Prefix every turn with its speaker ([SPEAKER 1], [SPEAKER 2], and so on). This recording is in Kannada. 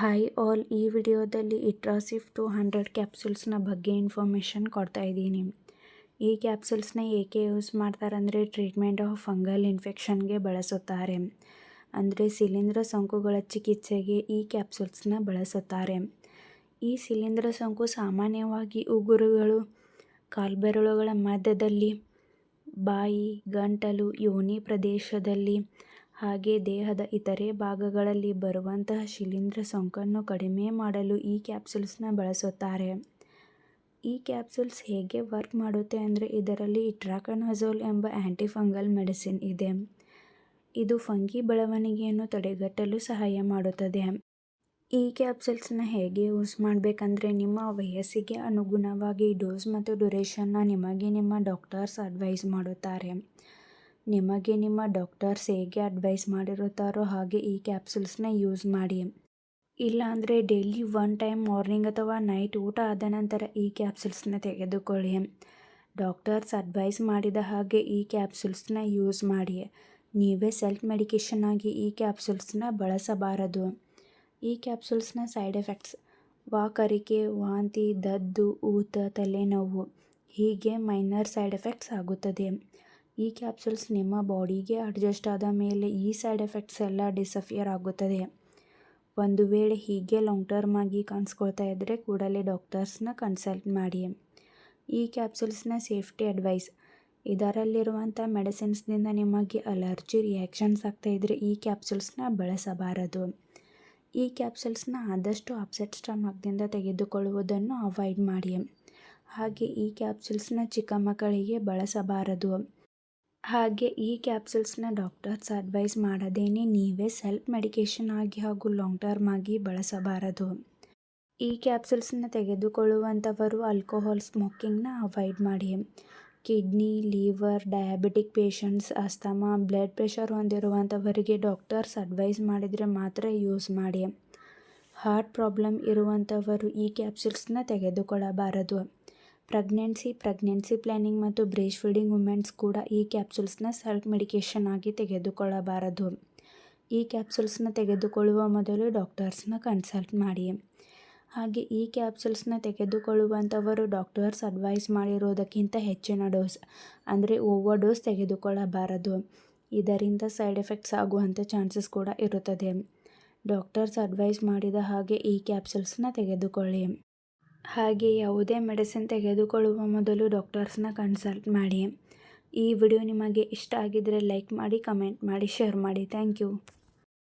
[SPEAKER 1] ಹಾಯ್ ಆಲ್, ಈ ವಿಡಿಯೋದಲ್ಲಿ ಇಟ್ರಾಸಿಫ್ 200 ಕ್ಯಾಪ್ಸೂಲ್ಸ್ನ ಬಗ್ಗೆ ಇನ್ಫಾರ್ಮೇಷನ್ ಕೊಡ್ತಾ ಇದ್ದೀನಿ. ಈ ಕ್ಯಾಪ್ಸೂಲ್ಸ್ನ ಏಕೆ ಯೂಸ್ ಮಾಡ್ತಾರೆ ಅಂದರೆ ಟ್ರೀಟ್ಮೆಂಟ್ ಆಫ್ ಫಂಗಲ್ ಇನ್ಫೆಕ್ಷನ್ಗೆ ಬಳಸುತ್ತಾರೆ. ಅಂದರೆ ಶಿಲೀಂಧ್ರ ಸೋಂಕುಗಳ ಚಿಕಿತ್ಸೆಗೆ ಈ ಕ್ಯಾಪ್ಸೂಲ್ಸ್ನ ಬಳಸುತ್ತಾರೆ. ಈ ಶಿಲೀಂಧ್ರ ಸೋಂಕು ಸಾಮಾನ್ಯವಾಗಿ ಉಗುರುಗಳು, ಕಾಲ್ಬೆರಳುಗಳ ಮಧ್ಯದಲ್ಲಿ, ಬಾಯಿ, ಗಂಟಲು, ಯೋನಿ ಪ್ರದೇಶದಲ್ಲಿ ಹಾಗೆ ದೇಹದ ಇತರೆ ಭಾಗಗಳಲ್ಲಿ ಬರುವಂತಹ ಶಿಲೀಂಧ್ರ ಸೋಂಕನ್ನು ಕಡಿಮೆ ಮಾಡಲು ಈ ಕ್ಯಾಪ್ಸೂಲ್ಸ್ನ ಬಳಸುತ್ತಾರೆ. ಈ ಕ್ಯಾಪ್ಸೂಲ್ಸ್ ಹೇಗೆ ವರ್ಕ್ ಮಾಡುತ್ತೆ ಅಂದರೆ ಇದರಲ್ಲಿ ಇಟ್ರಾಕನಜೋಲ್ ಎಂಬ ಆ್ಯಂಟಿಫಂಗಲ್ ಮೆಡಿಸಿನ್ ಇದೆ. ಇದು ಫಂಗಿ ಬೆಳವಣಿಗೆಯನ್ನು ತಡೆಗಟ್ಟಲು ಸಹಾಯ ಮಾಡುತ್ತದೆ. ಈ ಕ್ಯಾಪ್ಸೂಲ್ಸ್ನ ಹೇಗೆ ಯೂಸ್ ಮಾಡಬೇಕಂದ್ರೆ ನಿಮ್ಮ ವಯಸ್ಸಿಗೆ ಅನುಗುಣವಾಗಿ ಡೋಸ್ ಮತ್ತು ಡ್ಯೂರೇಷನ್ನ ನಿಮಗೆ ನಿಮ್ಮ ಡಾಕ್ಟರ್ಸ್ ಅಡ್ವೈಸ್ ಮಾಡುತ್ತಾರೆ. ನಿಮಗೆ ನಿಮ್ಮ ಡಾಕ್ಟರ್ಸ್ ಹೇಗೆ ಅಡ್ವೈಸ್ ಮಾಡಿರುತ್ತಾರೋ ಹಾಗೆ ಈ ಕ್ಯಾಪ್ಸೂಲ್ಸ್ನ ಯೂಸ್ ಮಾಡಿ. ಇಲ್ಲಾಂದರೆ ಡೈಲಿ 1 ಟೈಮ್ ಮಾರ್ನಿಂಗ್ ಅಥವಾ ನೈಟ್ ಊಟ ಆದ ನಂತರ ಈ ಕ್ಯಾಪ್ಸೂಲ್ಸ್ನ ತೆಗೆದುಕೊಳ್ಳಿ. ಡಾಕ್ಟರ್ಸ್ ಅಡ್ವೈಸ್ ಮಾಡಿದ ಹಾಗೆ ಈ ಕ್ಯಾಪ್ಸೂಲ್ಸ್ನ ಯೂಸ್ ಮಾಡಿ. ನೀವೇ ಸೆಲ್ಫ್ ಮೆಡಿಕೇಷನ್ ಆಗಿ ಈ ಕ್ಯಾಪ್ಸೂಲ್ಸ್ನ ಬಳಸಬಾರದು. ಈ ಕ್ಯಾಪ್ಸೂಲ್ಸ್ನ ಸೈಡ್ ಎಫೆಕ್ಟ್ಸ್: ವಾಕರಿಕೆ, ವಾಂತಿ, ದದ್ದು, ಊತ, ತಲೆನೋವು ಹೀಗೆ ಮೈನರ್ ಸೈಡ್ ಎಫೆಕ್ಟ್ಸ್ ಆಗುತ್ತದೆ. ಈ ಕ್ಯಾಪ್ಸೂಲ್ಸ್ ನಿಮ್ಮ ಬಾಡಿಗೆ ಅಡ್ಜಸ್ಟ್ ಆದ ಮೇಲೆ ಈ ಸೈಡ್ ಎಫೆಕ್ಟ್ಸ್ ಎಲ್ಲ ಡಿಸಫಿಯರ್ ಆಗುತ್ತದೆ. ಒಂದು ವೇಳೆ ಹೀಗೆ ಲಾಂಗ್ ಟರ್ಮ್ ಆಗಿ ಕಾಣಿಸ್ಕೊಳ್ತಾ ಇದ್ದರೆ ಕೂಡಲೇ ಡಾಕ್ಟರ್ಸ್ನ ಕನ್ಸಲ್ಟ್ ಮಾಡಿ. ಈ ಕ್ಯಾಪ್ಸೂಲ್ಸ್ನ ಸೇಫ್ಟಿ ಅಡ್ವೈಸ್: ಇದರಲ್ಲಿರುವಂಥ ಮೆಡಿಸಿನ್ಸ್ನಿಂದ ನಿಮಗೆ ಅಲರ್ಜಿ ರಿಯಾಕ್ಷನ್ಸ್ ಆಗ್ತಾ ಇದ್ದರೆ ಈ ಕ್ಯಾಪ್ಸೂಲ್ಸ್ನ ಬಳಸಬಾರದು. ಈ ಕ್ಯಾಪ್ಸೂಲ್ಸ್ನ ಆದಷ್ಟು ಅಪ್ಸೆಟ್ ಸ್ಟಮಕ್ದಿಂದ ತೆಗೆದುಕೊಳ್ಳುವುದನ್ನು ಅವಾಯ್ಡ್ ಮಾಡಿ. ಹಾಗೆ ಈ ಕ್ಯಾಪ್ಸೂಲ್ಸ್ನ ಚಿಕ್ಕ ಮಕ್ಕಳಿಗೆ ಬಳಸಬಾರದು. ಹಾಗೆ ಈ ಕ್ಯಾಪ್ಸೂಲ್ಸ್ನ ಡಾಕ್ಟರ್ಸ್ ಅಡ್ವೈಸ್ ಮಾಡದೇನೆ ನೀವೇ ಸೆಲ್ಫ್ ಮೆಡಿಕೇಷನ್ ಆಗಿ ಹಾಗೂ ಲಾಂಗ್ ಟರ್ಮ್ ಆಗಿ ಬಳಸಬಾರದು. ಈ ಕ್ಯಾಪ್ಸೂಲ್ಸ್ನ ತೆಗೆದುಕೊಳ್ಳುವಂಥವರು ಆಲ್ಕೋಹಾಲ್ ಸ್ಮೋಕಿಂಗ್ನ ಅವಾಯ್ಡ್ ಮಾಡಿ. Kidney, liver, diabetic patients, asthma, blood pressure ಹೊಂದಿರುವಂಥವರಿಗೆ ಡಾಕ್ಟರ್ಸ್ ಅಡ್ವೈಸ್ ಮಾಡಿದರೆ ಮಾತ್ರ ಯೂಸ್ ಮಾಡಿ. ಹಾರ್ಟ್ ಪ್ರಾಬ್ಲಮ್ ಇರುವಂಥವರು ಈ ಕ್ಯಾಪ್ಸೂಲ್ಸ್ನ ತೆಗೆದುಕೊಳ್ಳಬಾರದು. ಪ್ರೆಗ್ನೆನ್ಸಿ ಪ್ಲ್ಯಾನಿಂಗ್ ಮತ್ತು ಬ್ರೇಸ್ಟ್ ಫೀಡಿಂಗ್ ವುಮೆನ್ಸ್ ಕೂಡ ಈ ಕ್ಯಾಪ್ಸೂಲ್ಸ್ನ ಸೆಲ್ಫ್ ಮೆಡಿಕೇಷನ್ ಆಗಿ ತೆಗೆದುಕೊಳ್ಳಬಾರದು. ಈ ಕ್ಯಾಪ್ಸೂಲ್ಸ್ನ ತೆಗೆದುಕೊಳ್ಳುವ ಮೊದಲು ಡಾಕ್ಟರ್ಸ್ನ ಕನ್ಸಲ್ಟ್ ಮಾಡಿ. ಹಾಗೆ ಈ ಕ್ಯಾಪ್ಸೂಲ್ಸ್ನ ತೆಗೆದುಕೊಳ್ಳುವಂಥವರು ಡಾಕ್ಟರ್ಸ್ ಅಡ್ವೈಸ್ ಮಾಡಿರೋದಕ್ಕಿಂತ ಹೆಚ್ಚಿನ ಡೋಸ್ ಅಂದರೆ ಓವರ್ ಡೋಸ್ ತೆಗೆದುಕೊಳ್ಳಬಾರದು. ಇದರಿಂದ ಸೈಡ್ ಎಫೆಕ್ಟ್ಸ್ ಆಗುವಂಥ ಚಾನ್ಸಸ್ ಕೂಡ ಇರುತ್ತದೆ. ಡಾಕ್ಟರ್ಸ್ ಅಡ್ವೈಸ್ ಮಾಡಿದ ಹಾಗೆ ಈ ಕ್ಯಾಪ್ಸೂಲ್ಸ್ನ ತೆಗೆದುಕೊಳ್ಳಿ. ಹಾಗೆ ಯಾವುದೇ ಮೆಡಿಸಿನ್ ತೆಗೆದುಕೊಳ್ಳುವ ಮೊದಲು ಡಾಕ್ಟರ್ಸ್ನ ಕನ್ಸಲ್ಟ್ ಮಾಡಿ. ಈ ವಿಡಿಯೋ ನಿಮಗೆ ಇಷ್ಟ ಆಗಿದ್ದರೆ ಲೈಕ್ ಮಾಡಿ, ಕಮೆಂಟ್ ಮಾಡಿ, ಶೇರ್ ಮಾಡಿ. Thank you.